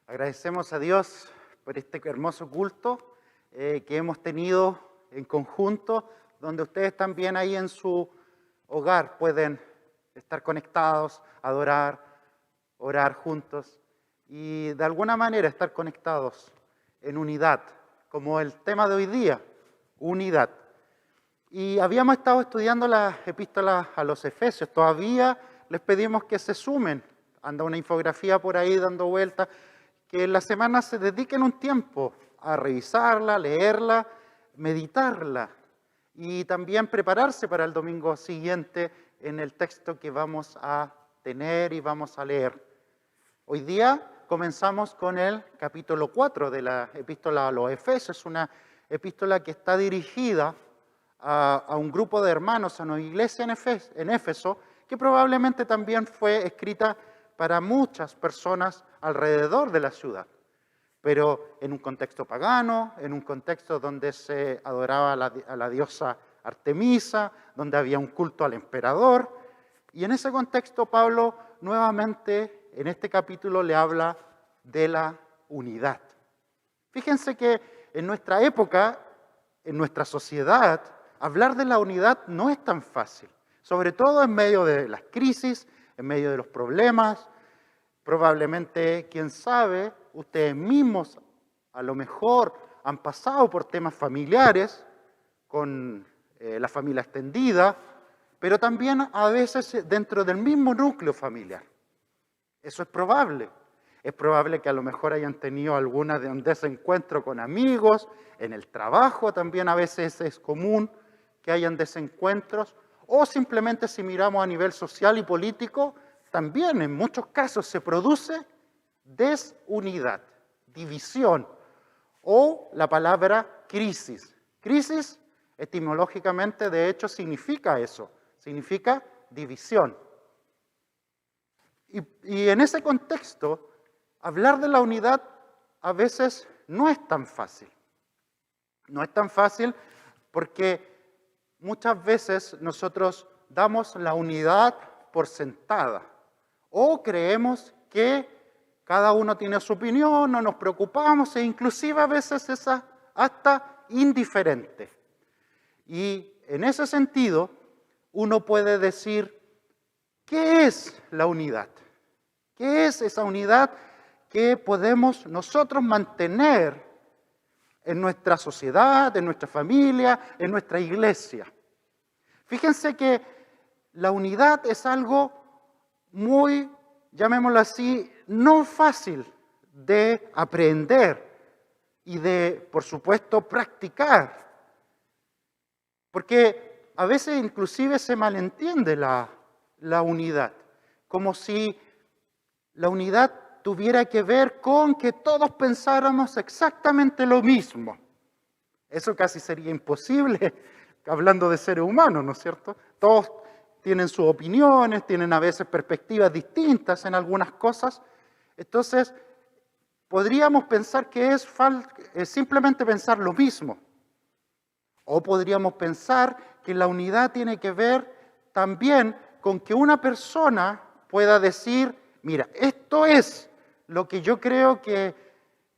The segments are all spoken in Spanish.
Agradecemos a Dios por este hermoso culto que hemos tenido en conjunto, donde ustedes también ahí en su hogar pueden estar conectados, adorar, orar juntos y de alguna manera estar conectados en unidad, como el tema de hoy día, unidad. Y habíamos estado estudiando las epístolas a los Efesios, todavía les pedimos que se sumen, anda una infografía por ahí dando vueltas, que en la semana se dediquen un tiempo a revisarla, leerla, meditarla y también prepararse para el domingo siguiente en el texto que vamos a tener y vamos a leer. Hoy día comenzamos con el capítulo 4 de la epístola a los Efesios, una epístola que está dirigida a un grupo de hermanos, a una iglesia en Éfeso, que probablemente también fue escrita para muchas personas alrededor de la ciudad, pero en un contexto pagano, en un contexto donde se adoraba a la diosa Artemisa, donde había un culto al emperador, y en ese contexto Pablo nuevamente en este capítulo le habla de la unidad. Fíjense que en nuestra época, en nuestra sociedad, hablar de la unidad no es tan fácil, sobre todo en medio de las crisis, en medio de los problemas. Probablemente, quién sabe, ustedes mismos a lo mejor han pasado por temas familiares con la familia extendida, pero también a veces dentro del mismo núcleo familiar. Eso es probable. Es probable que a lo mejor hayan tenido alguna de un desencuentro con amigos, en el trabajo también a veces es común que hayan desencuentros, o simplemente si miramos a nivel social y político, también en muchos casos se produce desunidad, división, o la palabra crisis. Crisis, etimológicamente, de hecho, significa eso, significa división. Y en ese contexto, hablar de la unidad a veces no es tan fácil. No es tan fácil porque muchas veces nosotros damos la unidad por sentada o creemos que cada uno tiene su opinión, no nos preocupamos e inclusive a veces es hasta indiferente. Y en ese sentido, uno puede decir, ¿qué es la unidad? ¿Qué es esa unidad que podemos nosotros mantener en nuestra sociedad, en nuestra familia, en nuestra iglesia? Fíjense que la unidad es algo muy, llamémoslo así, no fácil de aprender y de, por supuesto, practicar. Porque a veces inclusive se malentiende la unidad, como si la unidad tuviera que ver con que todos pensáramos exactamente lo mismo. Eso casi sería imposible, hablando de seres humanos, ¿no es cierto? Todos tienen sus opiniones, tienen a veces perspectivas distintas en algunas cosas. Entonces, podríamos pensar que es simplemente pensar lo mismo. O podríamos pensar que la unidad tiene que ver también con que una persona pueda decir, mira, esto es lo que yo creo que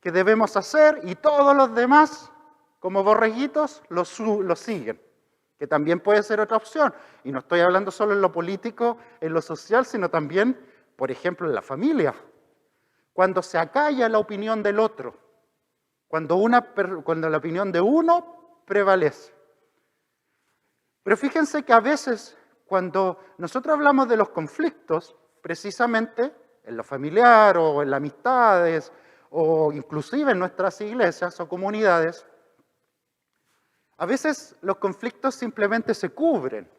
debemos hacer y todos los demás, como borreguitos, lo siguen. Que también puede ser otra opción. Y no estoy hablando solo en lo político, en lo social, sino también, por ejemplo, en la familia. Cuando se acalla la opinión del otro, cuando la opinión de uno prevalece. Pero fíjense que a veces, cuando nosotros hablamos de los conflictos, precisamente en lo familiar o en las amistades o inclusive en nuestras iglesias o comunidades, a veces los conflictos simplemente se cubren,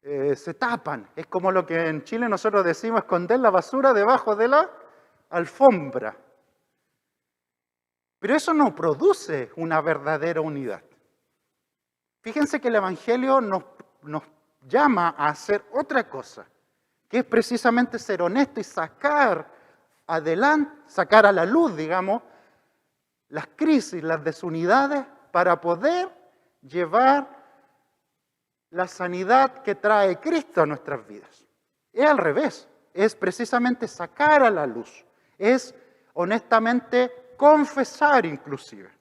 se tapan. Es como lo que en Chile nosotros decimos esconder la basura debajo de la alfombra. Pero eso no produce una verdadera unidad. Fíjense que el Evangelio nos llama a hacer otra cosa, que es precisamente ser honesto y sacar a la luz, digamos, las crisis, las desunidades, para poder llevar la sanidad que trae Cristo a nuestras vidas. Es al revés, es precisamente sacar a la luz, es honestamente confesar inclusive.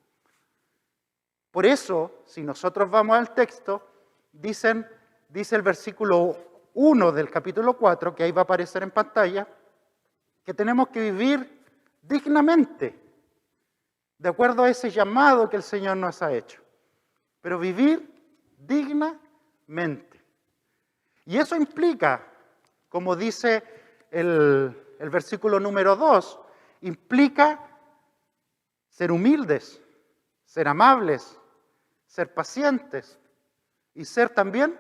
Por eso, si nosotros vamos al texto, dice el versículo 1 del capítulo 4, que ahí va a aparecer en pantalla, que tenemos que vivir dignamente, de acuerdo a ese llamado que el Señor nos ha hecho. Pero vivir dignamente. Y eso implica, como dice el versículo número 2, implica ser humildes, ser amables, ser pacientes y ser también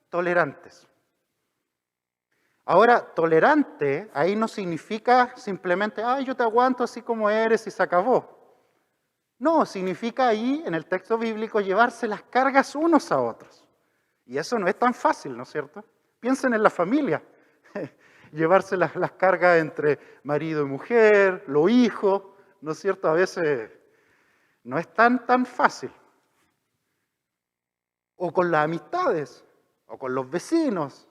tolerantes. Ahora, tolerante ahí no significa simplemente, ay, yo te aguanto así como eres y se acabó. No, significa ahí, en el texto bíblico, llevarse las cargas unos a otros. Y eso no es tan fácil, ¿no es cierto? Piensen en la familia. Llevarse las cargas entre marido y mujer, los hijos, ¿no es cierto? A veces no es tan fácil. O con las amistades, o con los vecinos,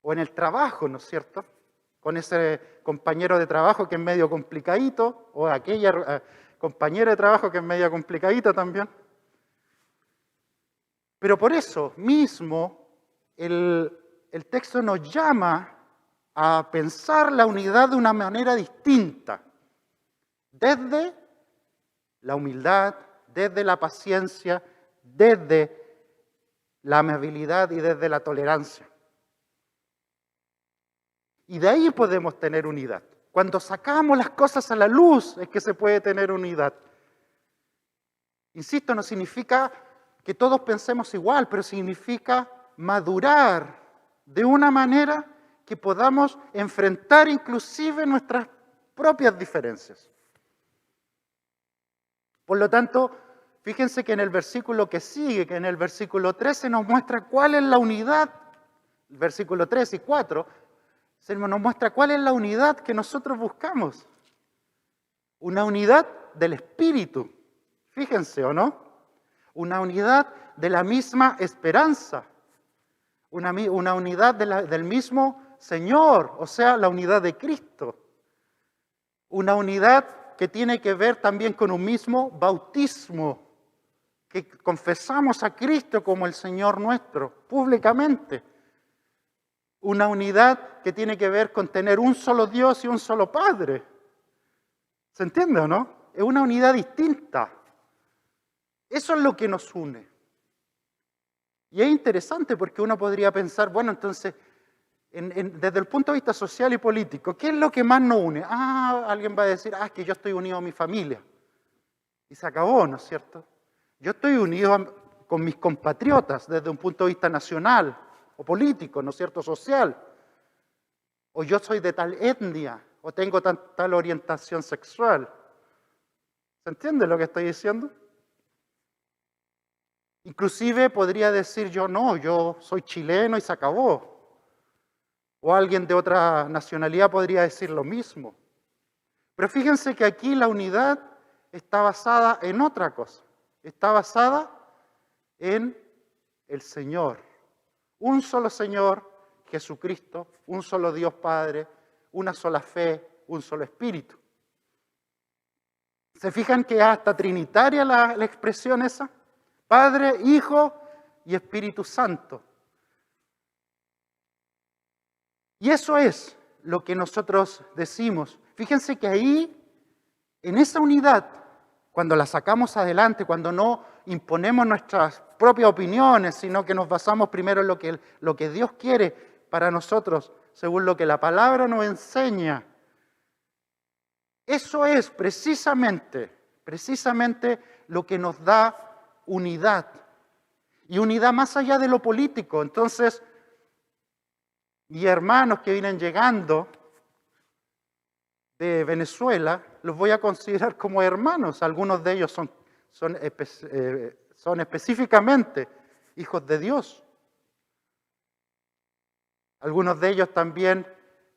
o en el trabajo, ¿no es cierto? Con ese compañero de trabajo que es medio complicadito, o aquella compañera de trabajo que es medio complicadita también. Pero por eso mismo el texto nos llama a pensar la unidad de una manera distinta, desde la humildad, desde la paciencia, desde la amabilidad y desde la tolerancia. Y de ahí podemos tener unidad. Cuando sacamos las cosas a la luz es que se puede tener unidad. Insisto, no significa que todos pensemos igual, pero significa madurar de una manera que podamos enfrentar inclusive nuestras propias diferencias. Por lo tanto, fíjense que en el versículo que sigue, que en el versículo 13 nos muestra cuál es la unidad, el versículo 3 y 4, nos muestra cuál es la unidad que nosotros buscamos. Una unidad del Espíritu, fíjense, ¿o no? Una unidad de la misma esperanza, una unidad del mismo Señor, o sea, la unidad de Cristo. Una unidad que tiene que ver también con un mismo bautismo, que confesamos a Cristo como el Señor nuestro, públicamente. Una unidad que tiene que ver con tener un solo Dios y un solo Padre. ¿Se entiende o no? Es una unidad distinta. Eso es lo que nos une. Y es interesante porque uno podría pensar, bueno, entonces, desde el punto de vista social y político, ¿qué es lo que más nos une? Alguien va a decir, es que yo estoy unido a mi familia. Y se acabó, ¿no es cierto? Yo estoy unido con mis compatriotas desde un punto de vista nacional o político, ¿no es cierto?, social. O yo soy de tal etnia, o tengo tal orientación sexual. ¿Se entiende lo que estoy diciendo? Inclusive podría decir yo no, yo soy chileno y se acabó. O alguien de otra nacionalidad podría decir lo mismo. Pero fíjense que aquí la unidad está basada en otra cosa. Está basada en el Señor. Un solo Señor, Jesucristo, un solo Dios Padre, una sola fe, un solo Espíritu. ¿Se fijan que hasta trinitaria la expresión esa? Padre, Hijo y Espíritu Santo. Y eso es lo que nosotros decimos. Fíjense que ahí, en esa unidad, cuando la sacamos adelante, cuando no imponemos nuestras propias opiniones, sino que nos basamos primero en lo que Dios quiere para nosotros, según lo que la palabra nos enseña. Eso es precisamente lo que nos da unidad. Y unidad más allá de lo político. Entonces, mis hermanos que vienen llegando de Venezuela, los voy a considerar como hermanos. Algunos de ellos son específicamente hijos de Dios. Algunos de ellos también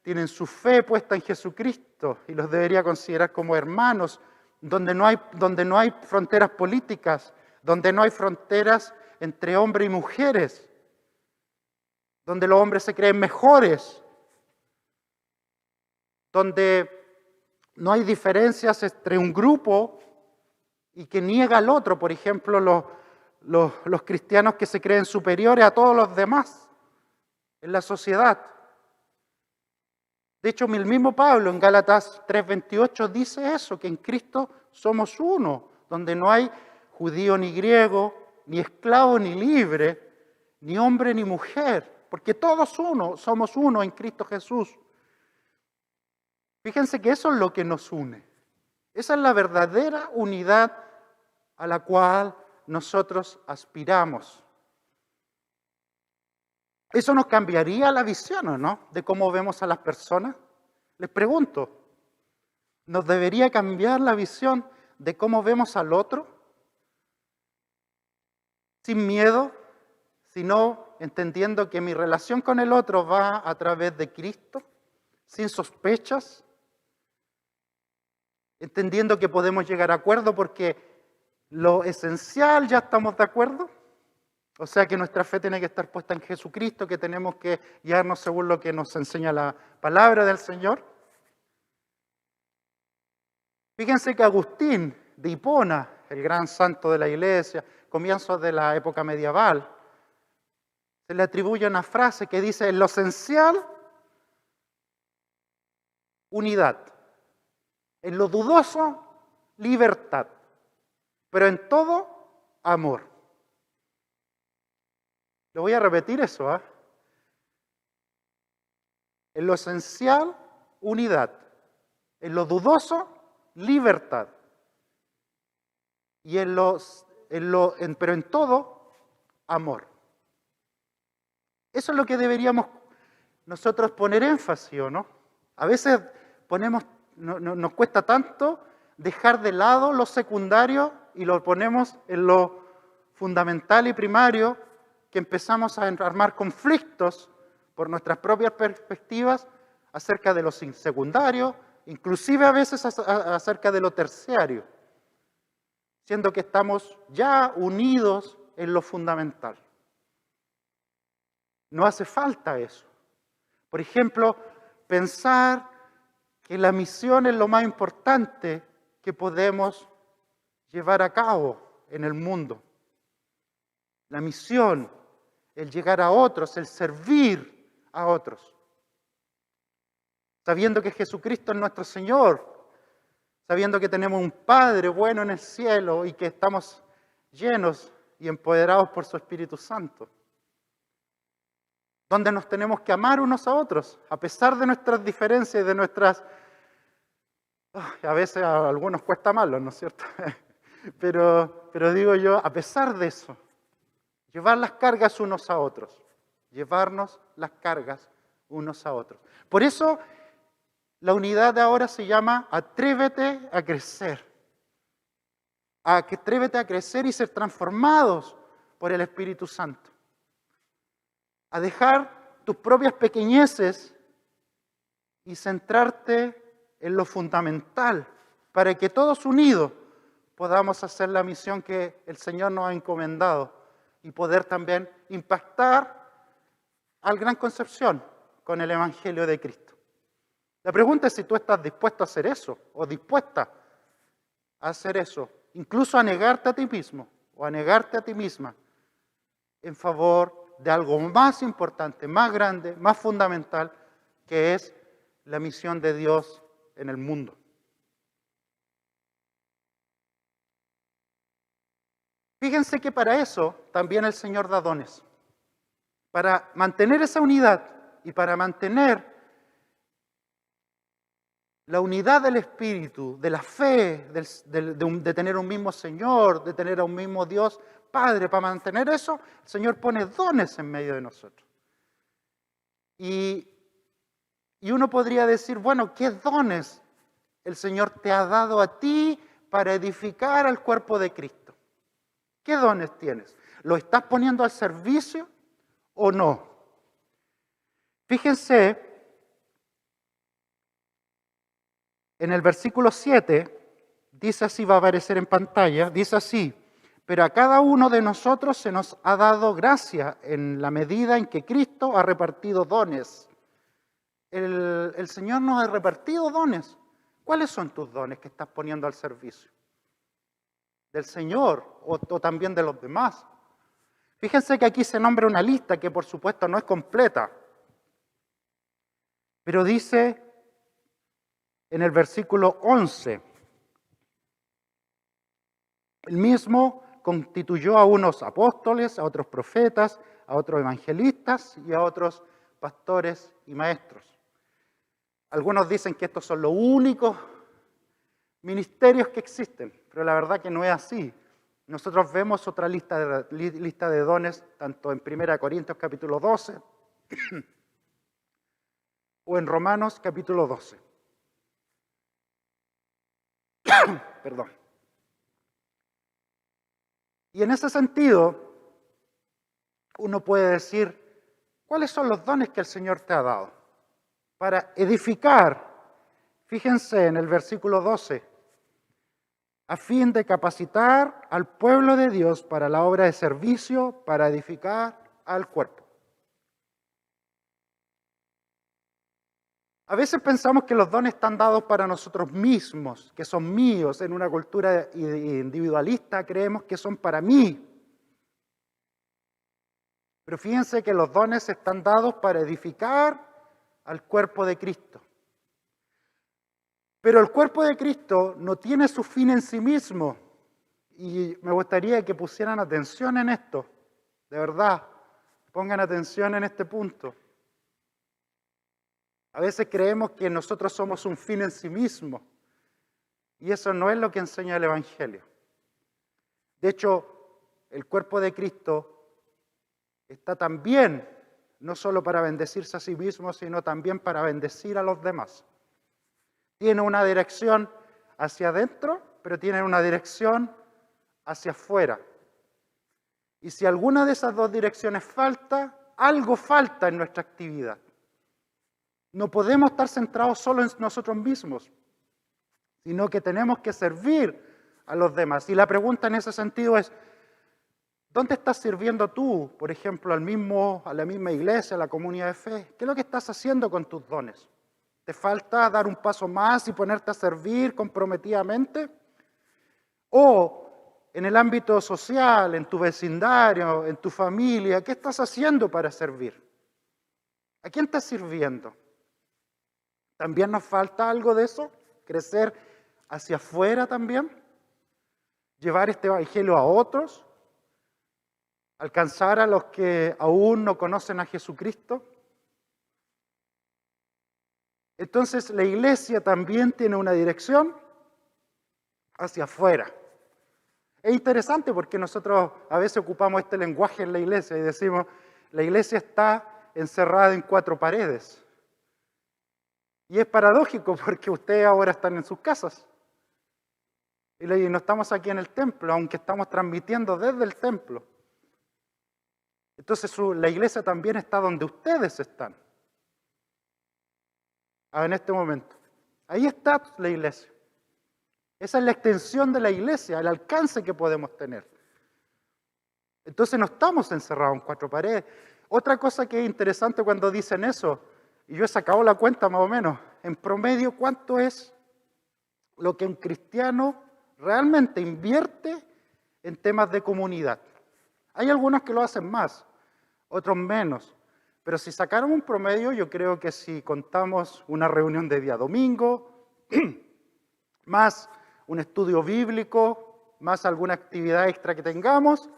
tienen su fe puesta en Jesucristo y los debería considerar como hermanos, donde no hay fronteras políticas, donde no hay fronteras entre hombres y mujeres, donde los hombres se creen mejores, donde no hay diferencias entre un grupo y que niega al otro. Por ejemplo, los cristianos que se creen superiores a todos los demás en la sociedad. De hecho, el mismo Pablo en Gálatas 3:28 dice eso, que en Cristo somos uno, donde no hay judío ni griego, ni esclavo ni libre, ni hombre ni mujer, porque todos somos uno en Cristo Jesús. Fíjense que eso es lo que nos une. Esa es la verdadera unidad a la cual nosotros aspiramos. ¿Eso nos cambiaría la visión o no? De cómo vemos a las personas. Les pregunto, ¿nos debería cambiar la visión de cómo vemos al otro? Sin miedo, sino entendiendo que mi relación con el otro va a través de Cristo, sin sospechas, entendiendo que podemos llegar a acuerdo porque lo esencial ya estamos de acuerdo. O sea que nuestra fe tiene que estar puesta en Jesucristo, que tenemos que guiarnos según lo que nos enseña la palabra del Señor. Fíjense que Agustín de Hipona, el gran santo de la Iglesia, comienzos de la época medieval, se le atribuye una frase que dice: en lo esencial, unidad. En lo dudoso, libertad. Pero en todo, amor. Lo voy a repetir eso, ¿eh? En lo esencial, unidad. En lo dudoso, libertad. Y pero en todo, amor. Eso es lo que deberíamos nosotros poner énfasis, ¿o no? A veces nos cuesta tanto dejar de lado lo secundario y lo ponemos en lo fundamental y primario, que empezamos a armar conflictos por nuestras propias perspectivas acerca de lo secundario, inclusive a veces acerca de lo terciario, siendo que estamos ya unidos en lo fundamental. No hace falta eso. Por ejemplo, pensar que la misión es lo más importante que podemos llevar a cabo en el mundo. La misión, el llegar a otros, el servir a otros. Sabiendo que Jesucristo es nuestro Señor, sabiendo que tenemos un Padre bueno en el cielo y que estamos llenos y empoderados por su Espíritu Santo. Donde nos tenemos que amar unos a otros, a pesar de nuestras diferencias y de nuestras... a veces a algunos cuesta amarlos, ¿no es cierto? pero digo yo, a pesar de eso, llevar las cargas unos a otros, llevarnos las cargas unos a otros. Por eso la unidad de ahora se llama Atrévete a crecer. Atrévete a crecer y ser transformados por el Espíritu Santo. A dejar tus propias pequeñeces y centrarte en lo fundamental, para que todos unidos podamos hacer la misión que el Señor nos ha encomendado y poder también impactar al Gran Concepción con el Evangelio de Cristo. La pregunta es si tú estás dispuesto a hacer eso o dispuesta a hacer eso, incluso a negarte a ti mismo o a negarte a ti misma en favor de algo más importante, más grande, más fundamental, que es la misión de Dios en el mundo. Fíjense que para eso también el Señor da dones. Para mantener esa unidad y para mantener la unidad del Espíritu, de la fe, de tener un mismo Señor, de tener a un mismo Dios Padre, para mantener eso, el Señor pone dones en medio de nosotros. Y uno podría decir, bueno, ¿qué dones el Señor te ha dado a ti para edificar al cuerpo de Cristo? ¿Qué dones tienes? ¿Lo estás poniendo al servicio o no? Fíjense, en el versículo 7, dice así, va a aparecer en pantalla, dice así: pero a cada uno de nosotros se nos ha dado gracia en la medida en que Cristo ha repartido dones. El Señor nos ha repartido dones ¿Cuáles son tus dones que estás poniendo al servicio? ¿Del Señor o también de los demás? Fíjense que aquí se nombra una lista que por supuesto no es completa, pero dice en el versículo 11, el mismo constituyó a unos apóstoles, a otros profetas, a otros evangelistas y a otros pastores y maestros. Algunos dicen que estos son los únicos ministerios que existen, pero la verdad que no es así. Nosotros vemos otra lista de dones, tanto en 1 Corintios capítulo 12 o en Romanos capítulo 12. Perdón. Y en ese sentido, uno puede decir, ¿cuáles son los dones que el Señor te ha dado? Para edificar, fíjense en el versículo 12, a fin de capacitar al pueblo de Dios para la obra de servicio, para edificar al cuerpo. A veces pensamos que los dones están dados para nosotros mismos, que son míos. En una cultura individualista creemos que son para mí. Pero fíjense que los dones están dados para edificar al cuerpo de Cristo. Pero el cuerpo de Cristo no tiene su fin en sí mismo. Y me gustaría que pusieran atención en esto. De verdad, pongan atención en este punto. A veces creemos que nosotros somos un fin en sí mismo. Y eso no es lo que enseña el Evangelio. De hecho, el cuerpo de Cristo está también, no solo para bendecirse a sí mismo, sino también para bendecir a los demás. Tiene una dirección hacia adentro, pero tiene una dirección hacia afuera. Y si alguna de esas dos direcciones falta, algo falta en nuestra actividad. No podemos estar centrados solo en nosotros mismos, sino que tenemos que servir a los demás. Y la pregunta en ese sentido es, ¿dónde estás sirviendo tú, por ejemplo, a la misma iglesia, a la comunidad de fe? ¿Qué es lo que estás haciendo con tus dones? ¿Te falta dar un paso más y ponerte a servir comprometidamente? ¿O en el ámbito social, en tu vecindario, en tu familia, qué estás haciendo para servir? ¿A quién estás sirviendo? ¿También nos falta algo de eso? ¿Crecer hacia afuera también? ¿Llevar este evangelio a otros? ¿Alcanzar a los que aún no conocen a Jesucristo? Entonces la iglesia también tiene una dirección hacia afuera. Es interesante porque nosotros a veces ocupamos este lenguaje en la iglesia y decimos, la iglesia está encerrada en 4 paredes. Y es paradójico porque ustedes ahora están en sus casas. Y no estamos aquí en el templo, aunque estamos transmitiendo desde el templo. Entonces la iglesia también está donde ustedes están. En este momento. Ahí está la iglesia. Esa es la extensión de la iglesia, el alcance que podemos tener. Entonces no estamos encerrados en 4 paredes. Otra cosa que es interesante cuando dicen eso, y yo he sacado la cuenta más o menos, en promedio, ¿cuánto es lo que un cristiano realmente invierte en temas de comunidad? Hay algunos que lo hacen más, otros menos. Pero si sacaron un promedio, yo creo que si contamos una reunión de día domingo, más un estudio bíblico, más alguna actividad extra que tengamos,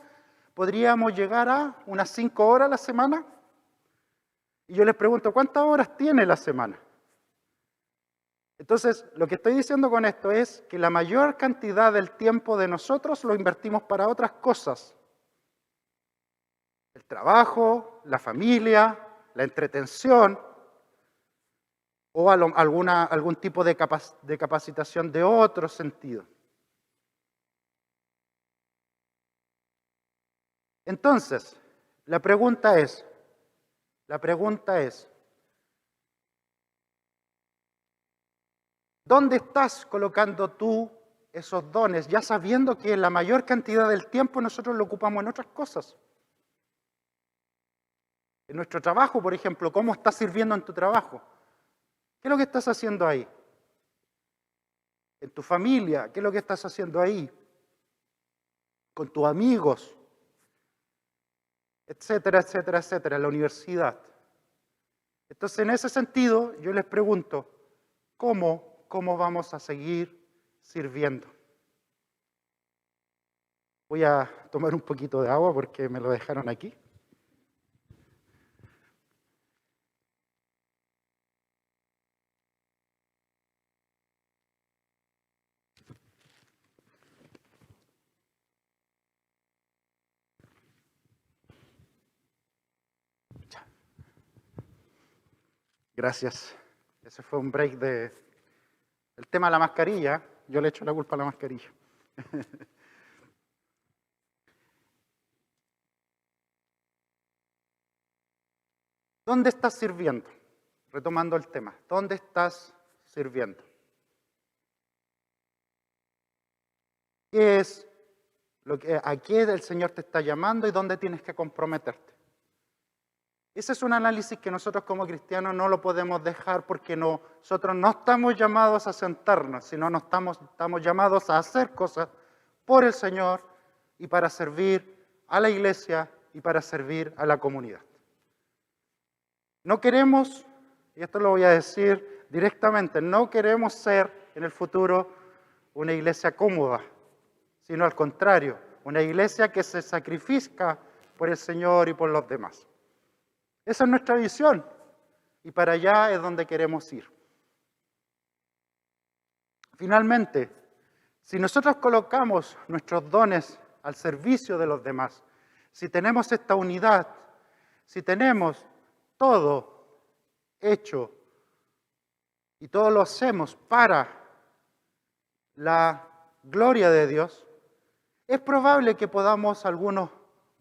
podríamos llegar a unas 5 horas a la semana. Y yo les pregunto, ¿cuántas horas tiene la semana? Entonces, lo que estoy diciendo con esto es que la mayor cantidad del tiempo de nosotros lo invertimos para otras cosas. El trabajo, la familia, la entretención o algún tipo de capacitación de otro sentido. Entonces, la pregunta es, ¿dónde estás colocando tú esos dones? Ya sabiendo que la mayor cantidad del tiempo nosotros lo ocupamos en otras cosas. En nuestro trabajo, por ejemplo, ¿cómo estás sirviendo en tu trabajo? ¿Qué es lo que estás haciendo ahí? en tu familia, ¿qué es lo que estás haciendo ahí? Con tus amigos, etcétera, etcétera, etcétera, en la universidad. Entonces, en ese sentido, yo les pregunto, ¿cómo vamos a seguir sirviendo? Voy a tomar un poquito de agua porque me lo dejaron aquí. Gracias. Ese fue un break del tema de la mascarilla. Yo le echo la culpa a la mascarilla. ¿Dónde estás sirviendo? Retomando el tema, ¿dónde estás sirviendo? ¿Qué es a qué el Señor te está llamando y dónde tienes que comprometerte? Ese es un análisis que nosotros como cristianos no lo podemos dejar porque nosotros no estamos llamados a sentarnos, sino estamos llamados a hacer cosas por el Señor y para servir a la iglesia y para servir a la comunidad. No queremos, y esto lo voy a decir directamente, no queremos ser en el futuro una iglesia cómoda, sino al contrario, una iglesia que se sacrifica por el Señor y por los demás. Esa es nuestra visión y para allá es donde queremos ir. Finalmente, si nosotros colocamos nuestros dones al servicio de los demás, si tenemos esta unidad, si tenemos todo hecho y todo lo hacemos para la gloria de Dios, es probable que podamos algunos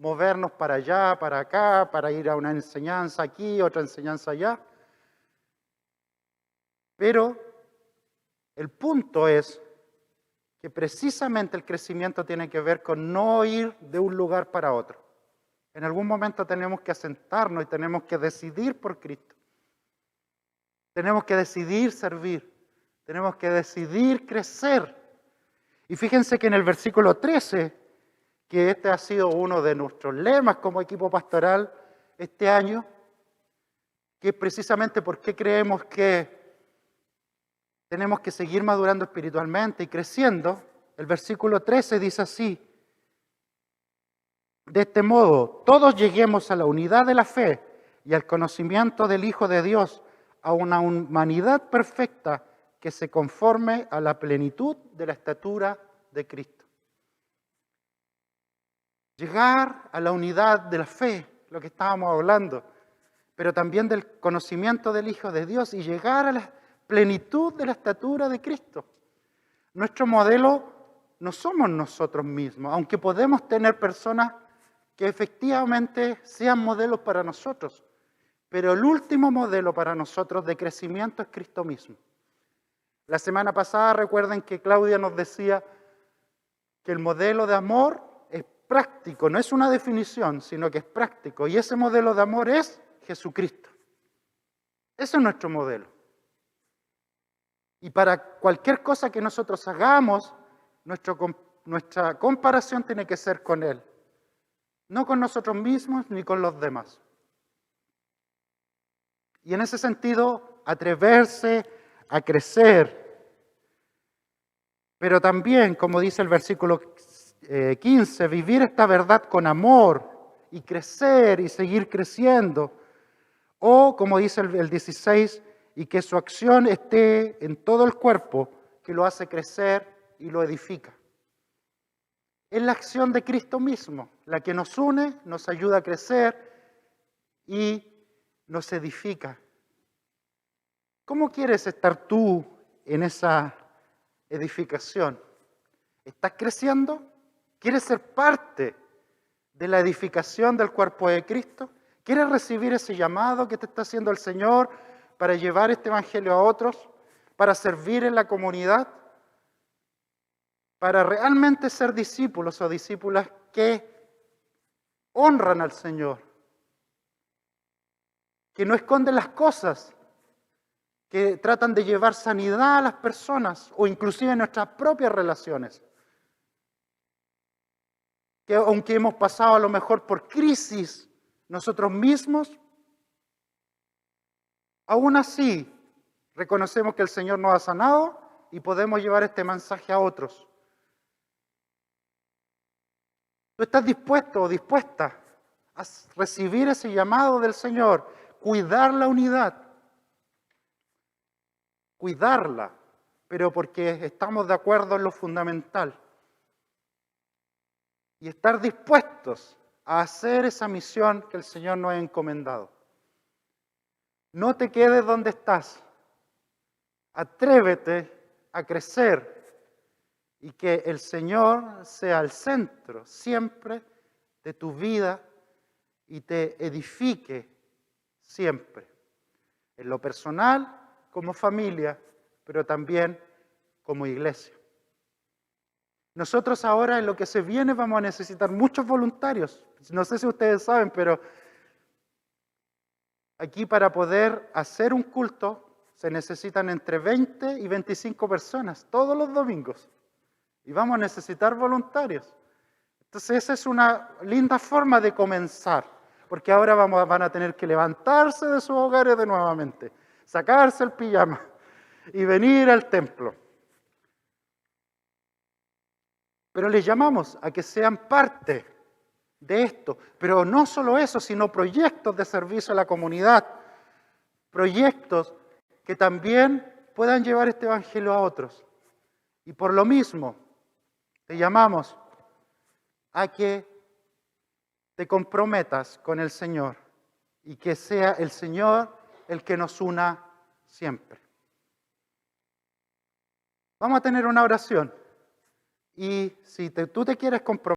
movernos para allá, para acá, para ir a una enseñanza aquí, otra enseñanza allá. Pero el punto es que precisamente el crecimiento tiene que ver con no ir de un lugar para otro. En algún momento tenemos que asentarnos y tenemos que decidir por Cristo. Tenemos que decidir servir. Tenemos que decidir crecer. Y fíjense que en el versículo 13, que este ha sido uno de nuestros lemas como equipo pastoral este año, que es precisamente por qué creemos que tenemos que seguir madurando espiritualmente y creciendo. El versículo 13 dice así: de este modo, todos lleguemos a la unidad de la fe y al conocimiento del Hijo de Dios, a una humanidad perfecta que se conforme a la plenitud de la estatura de Cristo. Llegar a la unidad de la fe, lo que estábamos hablando, pero también del conocimiento del Hijo de Dios y llegar a la plenitud de la estatura de Cristo. Nuestro modelo no somos nosotros mismos, aunque podemos tener personas que efectivamente sean modelos para nosotros, pero el último modelo para nosotros de crecimiento es Cristo mismo. La semana pasada recuerden que Claudia nos decía que el modelo de amor es práctico, no es una definición, sino que es práctico. Y ese modelo de amor es Jesucristo. Ese es nuestro modelo. Y para cualquier cosa que nosotros hagamos, nuestra comparación tiene que ser con Él. No con nosotros mismos ni con los demás. Y en ese sentido, atreverse a crecer. Pero también, como dice el versículo 15, vivir esta verdad con amor y crecer y seguir creciendo. O, como dice el 16, y que su acción esté en todo el cuerpo, que lo hace crecer y lo edifica. Es la acción de Cristo mismo, la que nos une, nos ayuda a crecer y nos edifica. ¿Cómo quieres estar tú en esa edificación? ¿Estás creciendo? ¿Quieres ser parte de la edificación del cuerpo de Cristo? ¿Quieres recibir ese llamado que te está haciendo el Señor para llevar este evangelio a otros? ¿Para servir en la comunidad? ¿Para realmente ser discípulos o discípulas que honran al Señor? Que no esconden las cosas, que tratan de llevar sanidad a las personas o inclusive en nuestras propias relaciones. Que aunque hemos pasado a lo mejor por crisis nosotros mismos, aún así reconocemos que el Señor nos ha sanado y podemos llevar este mensaje a otros. ¿Tú estás dispuesto o dispuesta a recibir ese llamado del Señor? Cuidar la unidad. Cuidarla, pero porque estamos de acuerdo en lo fundamental. Y estar dispuestos a hacer esa misión que el Señor nos ha encomendado. No te quedes donde estás. Atrévete a crecer y que el Señor sea el centro siempre de tu vida y te edifique siempre. En lo personal, como familia, pero también como iglesia. Nosotros ahora en lo que se viene vamos a necesitar muchos voluntarios. No sé si ustedes saben, pero aquí para poder hacer un culto se necesitan entre 20 y 25 personas todos los domingos. Y vamos a necesitar voluntarios. Entonces esa es una linda forma de comenzar, porque ahora van a tener que levantarse de sus hogares de nuevamente, sacarse el pijama y venir al templo. Pero les llamamos a que sean parte de esto. Pero no solo eso, sino proyectos de servicio a la comunidad. Proyectos que también puedan llevar este evangelio a otros. Y por lo mismo, te llamamos a que te comprometas con el Señor y que sea el Señor el que nos una siempre. Vamos a tener una oración y si tú te quieres comprometer,